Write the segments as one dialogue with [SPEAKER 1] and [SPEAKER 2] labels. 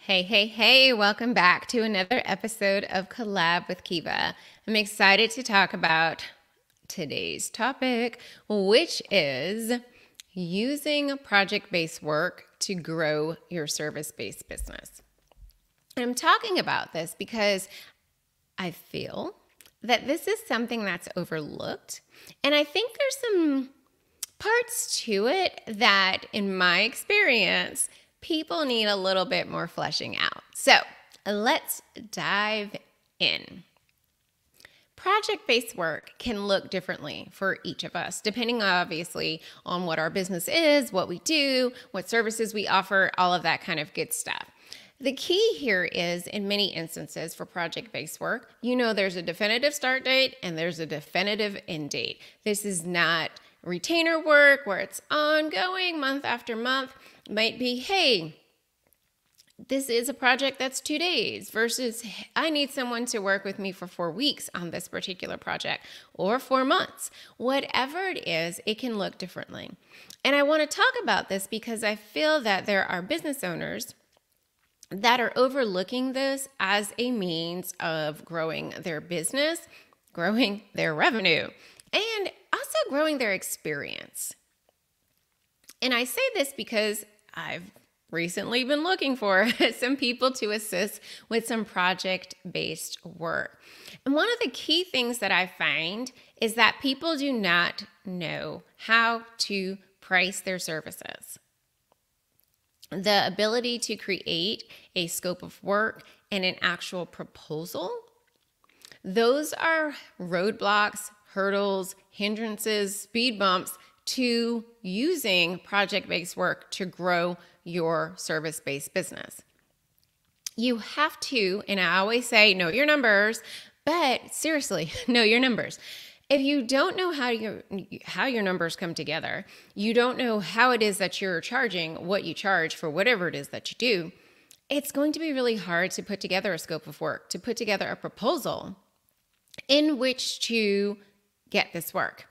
[SPEAKER 1] Hey, hey, hey, welcome back to another episode of Collab with Kiva. I'm excited to talk about today's topic, which is using project-based work to grow your service-based business. And I'm talking about this because I feel that this is something that's overlooked. And I think there's some parts to it that, in my experience, people need a little bit more fleshing out. So let's dive in. Project-based work can look differently for each of us, depending obviously on what our business is, what we do, what services we offer, all of that kind of good stuff. The key here is, in many instances for project-based work, there's a definitive start date and there's a definitive end date. This is not retainer work where it's ongoing month after month. It might be, hey, this is a project that's 2 days versus I need someone to work with me for 4 weeks on this particular project or 4 months. Whatever it is, it can look differently. And I want to talk about this because I feel that there are business owners that are overlooking this as a means of growing their business, growing their revenue, and also growing their experience. And I say this because I've recently been looking for some people to assist with some project-based work. And one of the key things that I find is that people do not know how to price their services. The ability to create a scope of work and an actual proposal, those are roadblocks, hurdles, hindrances, speed bumps to using project-based work to grow your service-based business. You have to, and I always say, know your numbers, but seriously, know your numbers. If you don't know how your numbers come together, you don't know how it is that you're charging, what you charge for whatever it is that you do, it's going to be really hard to put together a scope of work, to put together a proposal in which to get this work.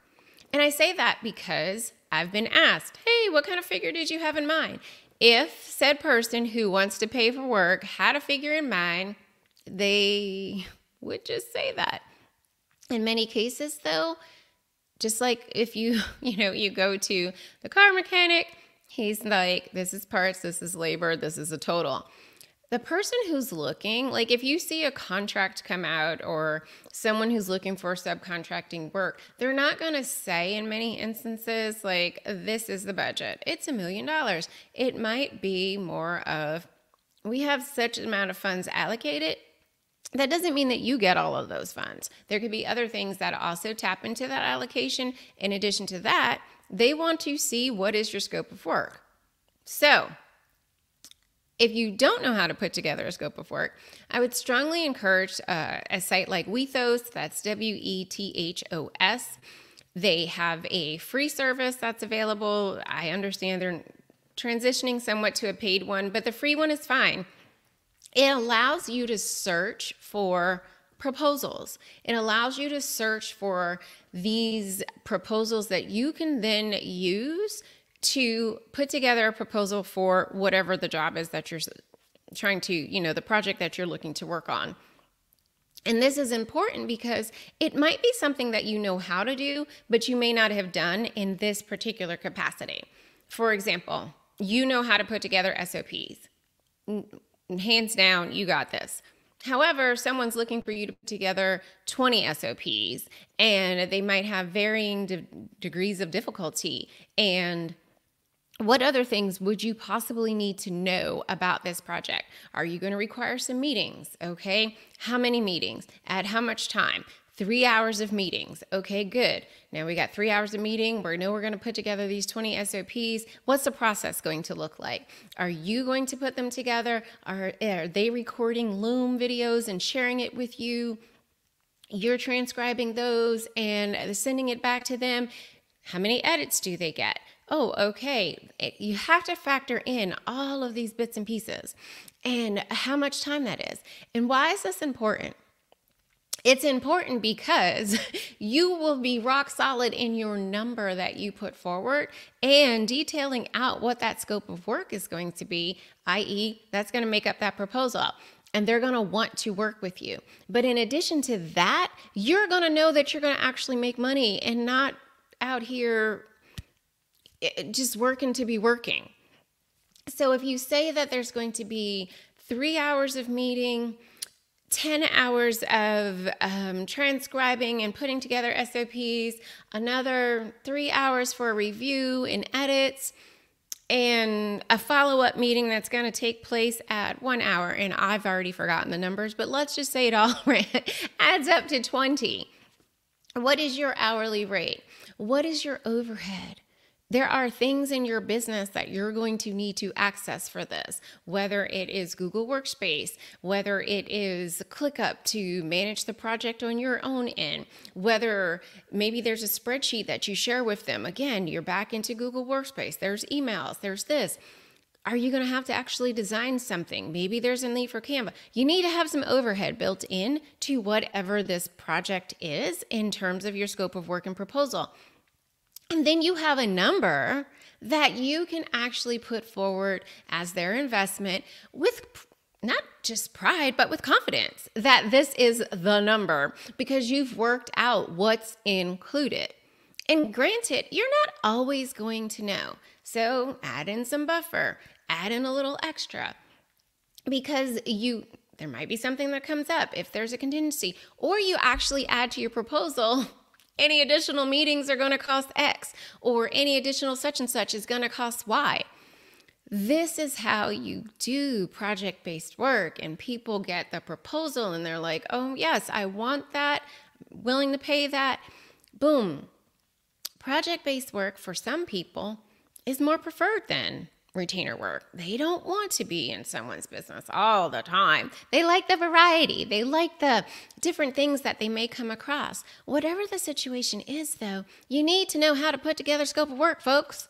[SPEAKER 1] And I say that because I've been asked, hey, what kind of figure did you have in mind? If said person who wants to pay for work had a figure in mind, they would just say that. In many cases, though, just like if you go to the car mechanic, he's like, this is parts, this is labor, this is a total. The person who's looking, like if you see a contract come out or someone who's looking for subcontracting work, they're not going to say in many instances, like, this is the budget. It's $1 million. It might be more of, we have such amount of funds allocated. That doesn't mean that you get all of those funds. There could be other things that also tap into that allocation. In addition to that, they want to see what is your scope of work. So if you don't know how to put together a scope of work, I would strongly encourage a site like Wethos, that's WETHOS. They have a free service that's available. I understand they're transitioning somewhat to a paid one, but the free one is fine. It allows you to search for proposals. It allows you to search for these proposals that you can then use to put together a proposal for whatever the job is that you're trying to, the project that you're looking to work on. And this is important because it might be something that you know how to do, but you may not have done in this particular capacity. For example, you know how to put together SOPs. Hands down, you got this. However, someone's looking for you to put together 20 SOPs, and they might have varying degrees of difficulty. And what other things would you possibly need to know about this project? Are you going to require some meetings? Okay. How many meetings? At how much time? 3 hours of meetings. Okay, good. Now we got 3 hours of meeting. We know we're going to put together these 20 SOPs. What's the process going to look like? Are you going to put them together? Are they recording Loom videos and sharing it with you? You're transcribing those and sending it back to them. How many edits do they get? Oh, okay. You have to factor in all of these bits and pieces and how much time that is. And why is this important? It's important because you will be rock solid in your number that you put forward and detailing out what that scope of work is going to be, i.e., that's going to make up that proposal. And they're going to want to work with you. But in addition to that, you're going to know that you're going to actually make money and not out here just working to be working. So if you say that there's going to be 3 hours of meeting, 10 hours of transcribing and putting together SOPs, another 3 hours for review and edits, and a follow-up meeting that's going to take place at 1 hour. And I've already forgotten the numbers, but let's just say it all adds up to 20. What is your hourly rate? What is your overhead? There are things in your business that you're going to need to access for this, whether it is Google Workspace, whether it is ClickUp to manage the project on your own end, whether maybe there's a spreadsheet that you share with them. Again, you're back into Google Workspace. There's emails, there's this. Are you going to have to actually design something? Maybe there's a need for Canva. You need to have some overhead built in to whatever this project is in terms of your scope of work and proposal. And then you have a number that you can actually put forward as their investment with not just pride, but with confidence that this is the number because you've worked out what's included. And granted, you're not always going to know. So add in some buffer, add in a little extra because there might be something that comes up if there's a contingency, or you actually add to your proposal, any additional meetings are going to cost X, or any additional such and such is going to cost Y. This is how you do project-based work, and people get the proposal and they're like, oh yes, I want that, willing to pay that. Boom. Project-based work for some people is more preferred than retainer work. They don't want to be in someone's business all the time. They like the variety. They like the different things that they may come across. Whatever the situation is, though, you need to know how to put together scope of work, folks.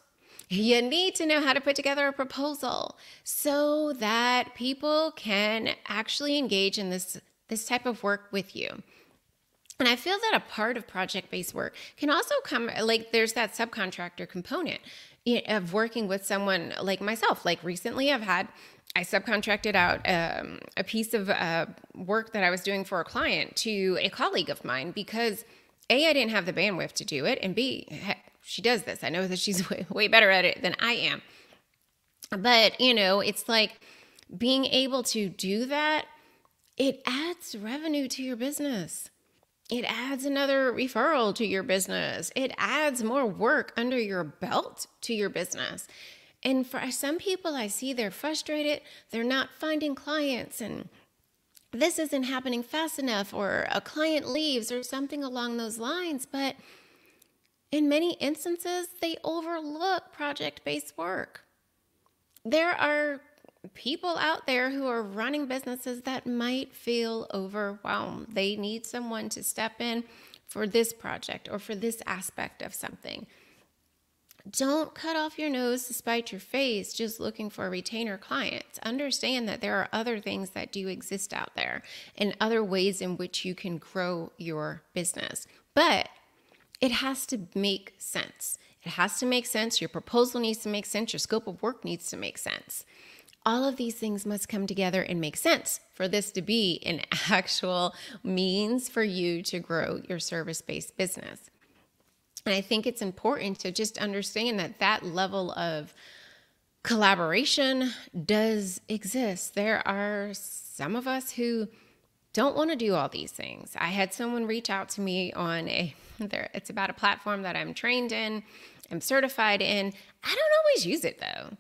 [SPEAKER 1] You need to know how to put together a proposal so that people can actually engage in this type of work with you. And I feel that a part of project-based work can also come, like there's that subcontractor component of working with someone like myself. Like recently I subcontracted out a piece of work that I was doing for a client to a colleague of mine because A, I didn't have the bandwidth to do it, and B, she does this. I know that she's way better at it than I am. But, it's like being able to do that, it adds revenue to your business. It adds another referral to your business. It adds more work under your belt to your business. And for some people, I see they're frustrated. They're not finding clients and this isn't happening fast enough, or a client leaves or something along those lines. But in many instances, they overlook project-based work. There are people out there who are running businesses that might feel overwhelmed. They need someone to step in for this project or for this aspect of something. Don't cut off your nose to spite your face just looking for retainer clients. Understand that there are other things that do exist out there and other ways in which you can grow your business. But it has to make sense. It has to make sense. Your proposal needs to make sense. Your scope of work needs to make sense. All of these things must come together and make sense for this to be an actual means for you to grow your service-based business. And I think it's important to just understand that level of collaboration does exist. There are some of us who don't want to do all these things. I had someone reach out to me on it's about a platform that I'm trained in, I'm certified in. I don't always use it though.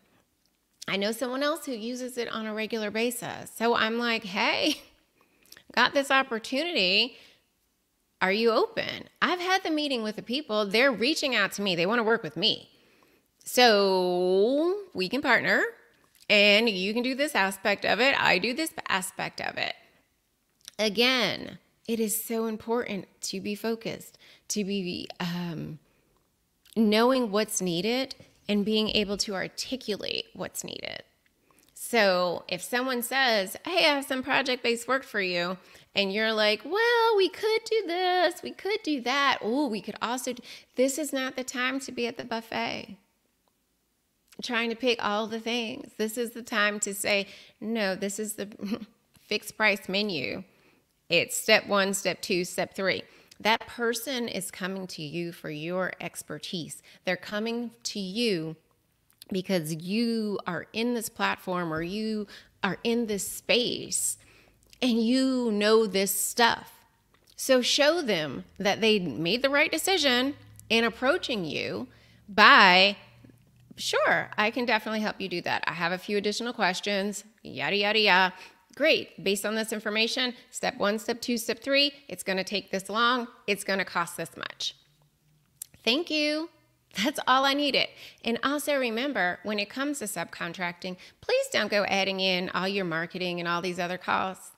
[SPEAKER 1] I know someone else who uses it on a regular basis. So I'm like, hey, got this opportunity. Are you open? I've had the meeting with the people. They're reaching out to me. They want to work with me. So we can partner and you can do this aspect of it. I do this aspect of it. Again, it is so important to be focused, to be knowing what's needed and being able to articulate what's needed. So if someone says, hey, I have some project-based work for you, and you're like, well, we could do this, we could do that. Oh, we could also do, this is not the time to be at the buffet trying to pick all the things. This is the time to say, no, this is the fixed price menu. It's step 1, step 2, step 3. That person is coming to you for your expertise. They're coming to you because you are in this platform or you are in this space and you know this stuff. So show them that they made the right decision in approaching you by, sure, I can definitely help you do that. I have a few additional questions, yada, yada, yada. Great. Based on this information, step 1, step 2, step 3, it's going to take this long. It's going to cost this much. Thank you. That's all I needed. And also remember, when it comes to subcontracting, please don't go adding in all your marketing and all these other costs.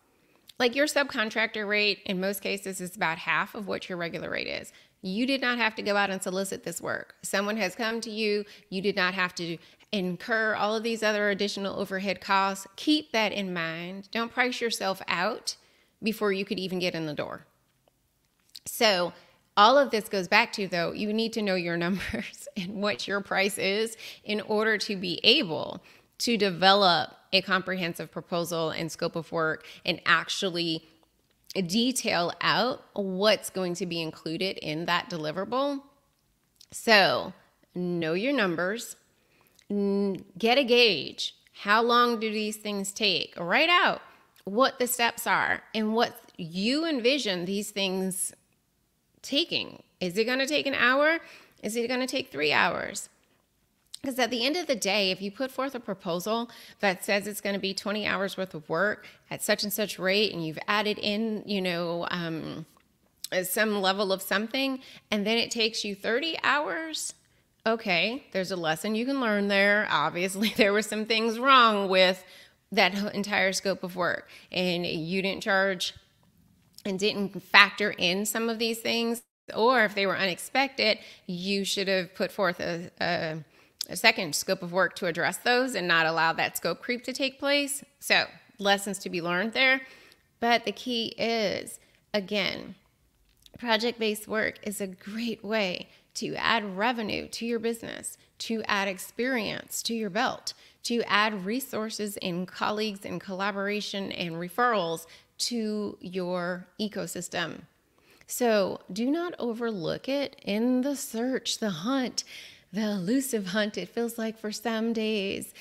[SPEAKER 1] Like your subcontractor rate in most cases is about half of what your regular rate is. You did not have to go out and solicit this work. Someone has come to you. You did not have to incur all of these other additional overhead costs. Keep that in mind. Don't price yourself out before you could even get in the door. So all of this goes back to, though, you need to know your numbers and what your price is in order to be able to develop a comprehensive proposal and scope of work and actually detail out what's going to be included in that deliverable. So know your numbers, get a gauge. How long do these things take? Write out what the steps are and what you envision these things taking. Is it going to take an hour? Is it going to take 3 hours? Because at the end of the day, if you put forth a proposal that says it's going to be 20 hours worth of work at such and such rate, and you've added in, some level of something, and then it takes you 30 hours, okay, there's a lesson you can learn there. Obviously, there were some things wrong with that entire scope of work, and you didn't charge and didn't factor in some of these things, or if they were unexpected, you should have put forth a second scope of work to address those and not allow that scope creep to take place. So lessons to be learned there. But the key is, again, project-based work is a great way to add revenue to your business, to add experience to your belt, to add resources and colleagues and collaboration and referrals to your ecosystem. So do not overlook it in the search, the hunt, the elusive hunt it feels like for some days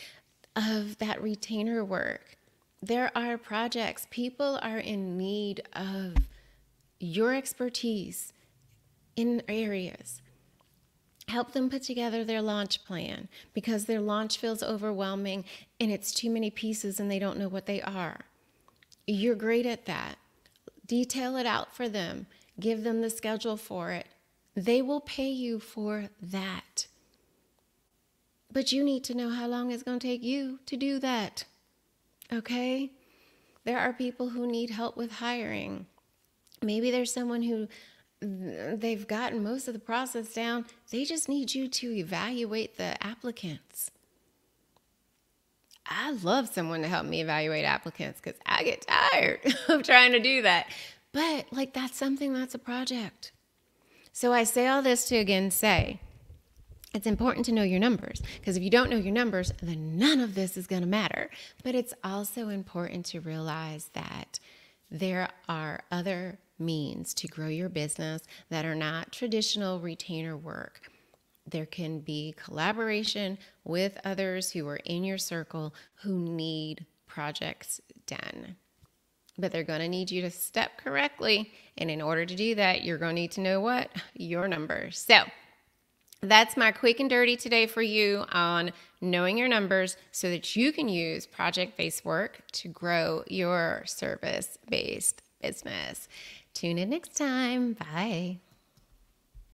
[SPEAKER 1] of that retainer work. There are projects. People are in need of your expertise in areas. Help them put together their launch plan because their launch feels overwhelming and it's too many pieces and they don't know what they are. You're great at that. Detail it out for them. Give them the schedule for it. They will pay you for that. But you need to know how long it's going to take you to do that. Okay? There are people who need help with hiring. Maybe there's someone who they've gotten most of the process down. They just need you to evaluate the applicants. I love someone to help me evaluate applicants because I get tired of trying to do that. But that's something that's a project. So I say all this to again say, it's important to know your numbers because if you don't know your numbers, then none of this is going to matter. But it's also important to realize that there are other means to grow your business that are not traditional retainer work. There can be collaboration with others who are in your circle who need projects done. But they're going to need you to step correctly. And in order to do that, you're going to need to know what? Your numbers. So that's my quick and dirty today for you on knowing your numbers so that you can use project-based work to grow your service-based business. Tune in next time. Bye.